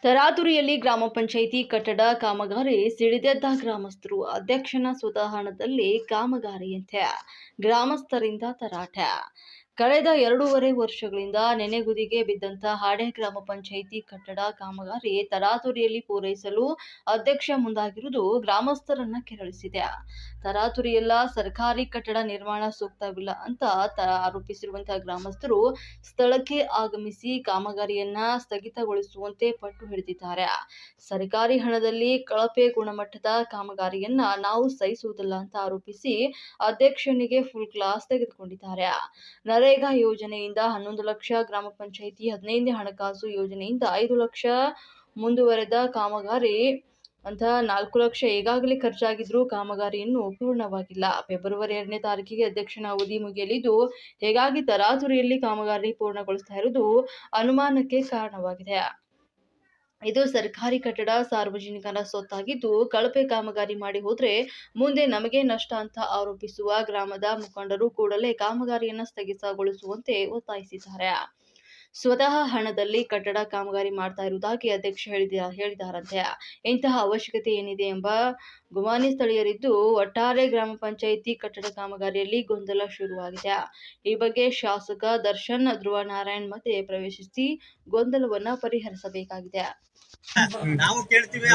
ತರಾತುರಿಯಲ್ಲಿ ಗ್ರಾಮ ಪಂಚಾಯಿತಿ ಕಟ್ಟಡ ಕಾಮಗಾರಿ ಸಿಡಿದೆದ್ದ ಗ್ರಾಮಸ್ಥರು. ಅಧ್ಯಕ್ಷನ ಸ್ವತಃ ಹಣದಲ್ಲಿ ಕಾಮಗಾರಿಯಂತೆ ಗ್ರಾಮಸ್ಥರಿಂದ ತರಾಟೆ. ಕಳೆದ 2.5 ವರ್ಷಗಳಿಂದ ನೆನೆಗುದಿಗೆ ಬಿದ್ದಂತ ಹಾಡೆ ಗ್ರಾಮ ಪಂಚಾಯಿತಿ ಕಟ್ಟಡ ಕಾಮಗಾರಿ ತರಾತುರಿಯಲ್ಲಿ ಪೂರೈಸಲು ಅಧ್ಯಕ್ಷ ಮುಂದಾಗಿರುವುದು ಗ್ರಾಮಸ್ಥರನ್ನ ಕೆರಳಿಸಿದೆ. ತರಾತುರಿಯಲ್ಲ, ಸರ್ಕಾರಿ ಕಟ್ಟಡ ನಿರ್ಮಾಣ ಸೂಕ್ತವಿಲ್ಲ ಅಂತ ಆರೋಪಿಸಿರುವಂತಹ ಗ್ರಾಮಸ್ಥರು ಸ್ಥಳಕ್ಕೆ ಆಗಮಿಸಿ ಕಾಮಗಾರಿಯನ್ನ ಸ್ಥಗಿತಗೊಳಿಸುವಂತೆ ಪಟ್ಟು ಹಿಡಿದಿದ್ದಾರೆ. ಸರ್ಕಾರಿ ಹಣದಲ್ಲಿ ಕಳಪೆ ಗುಣಮಟ್ಟದ ಕಾಮಗಾರಿಯನ್ನ ನಾವು ಸಹಿಸುವುದಿಲ್ಲ ಅಂತ ಆರೋಪಿಸಿ ಅಧ್ಯಕ್ಷನಿಗೆ ಫುಲ್ ಕ್ಲಾಸ್ ತೆಗೆದುಕೊಂಡಿದ್ದಾರೆ. ನರೇಗಾ ಯೋಜನೆಯಿಂದ 11 ಲಕ್ಷ, ಗ್ರಾಮ ಪಂಚಾಯಿತಿ 15ನೇ ಹಣಕಾಸು ಯೋಜನೆಯಿಂದ 5 ಲಕ್ಷ ಮುಂದುವರೆದ ಕಾಮಗಾರಿ ಅಂತ 4 ಲಕ್ಷ ಈಗಾಗಲೇ ಖರ್ಚಾಗಿದ್ರೂ ಕಾಮಗಾರಿ ಇನ್ನೂ ಪೂರ್ಣವಾಗಿಲ್ಲ. ಫೆಬ್ರವರಿ 2ನೇ ತಾರೀಕಿಗೆ ಅಧ್ಯಕ್ಷನ ಅವಧಿ ಮುಗಿಯಲಿದ್ದು, ಹೀಗಾಗಿ ತರಾತುರಿಯಲ್ಲಿ ಕಾಮಗಾರಿ ಪೂರ್ಣಗೊಳಿಸ್ತಾ ಇರುವುದು ಅನುಮಾನಕ್ಕೆ ಕಾರಣವಾಗಿದೆ. ಇದು ಸರ್ಕಾರಿ ಕಟ್ಟಡ ಸಾರ್ವಜನಿಕರ ಸೊತ್ತಾಗಿದ್ದು, ಕಳಪೆ ಕಾಮಗಾರಿ ಮಾಡಿ ಹೋದ್ರೆ ಮುಂದೆ ನಮಗೆ ನಷ್ಟ ಅಂತ ಆರೋಪಿಸುವ ಗ್ರಾಮದ ಮುಖಂಡರು ಕೂಡಲೇ ಕಾಮಗಾರಿಯನ್ನು ಸ್ಥಗಿತಗೊಳಿಸುವಂತೆ ಒತ್ತಾಯಿಸಿದ್ದಾರೆ. ಸ್ವತಃ ಹಣದಲ್ಲಿ ಕಟ್ಟಡ ಕಾಮಗಾರಿ ಮಾಡ್ತಾ ಇರುವುದಾಗಿ ಅಧ್ಯಕ್ಷ ಹೇಳಿದಾರಂತೆ. ಇಂತಹ ಅವಶ್ಯಕತೆ ಏನಿದೆ ಎಂಬ ಗುಮಾನಿ ಸ್ಥಳೀಯರಿದ್ದು, ಒಟ್ಟಾರೆ ಗ್ರಾಮ ಪಂಚಾಯಿತಿ ಕಟ್ಟಡ ಕಾಮಗಾರಿಯಲ್ಲಿ ಗೊಂದಲ ಶುರುವಾಗಿದೆ. ಈ ಬಗ್ಗೆ ಶಾಸಕ ದರ್ಶನ್ ಧ್ರುವ ನಾರಾಯಣ್ ಮಧ್ಯೆ ಪ್ರವೇಶಿಸಿ ಗೊಂದಲವನ್ನ ಪರಿಹರಿಸಬೇಕಾಗಿದೆ. ನಾವು ಕೇಳ್ತೀವಿ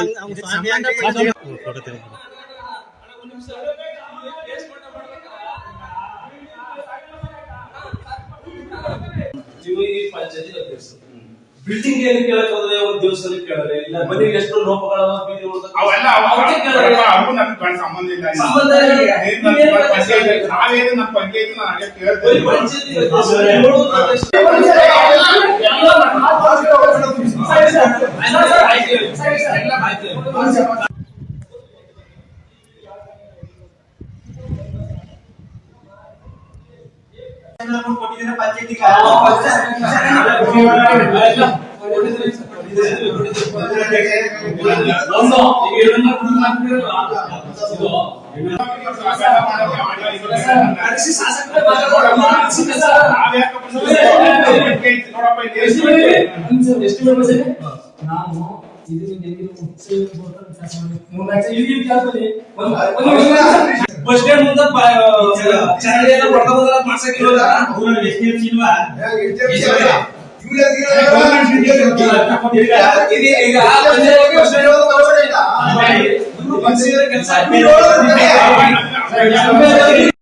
ಬಿಲ್ಡಿಂಗ್ ಏನು ಕೇಳಕ್ ಹೋದ್ರೆ ಒಂದು ದಿವಸದಲ್ಲಿ ಕೇಳಿದ್ರೆ ಇಲ್ಲ ಮನೆಗೆ ಎಷ್ಟು ಲೋಪಗಳ ಸಂಬಂಧ ಇಲ್ಲ.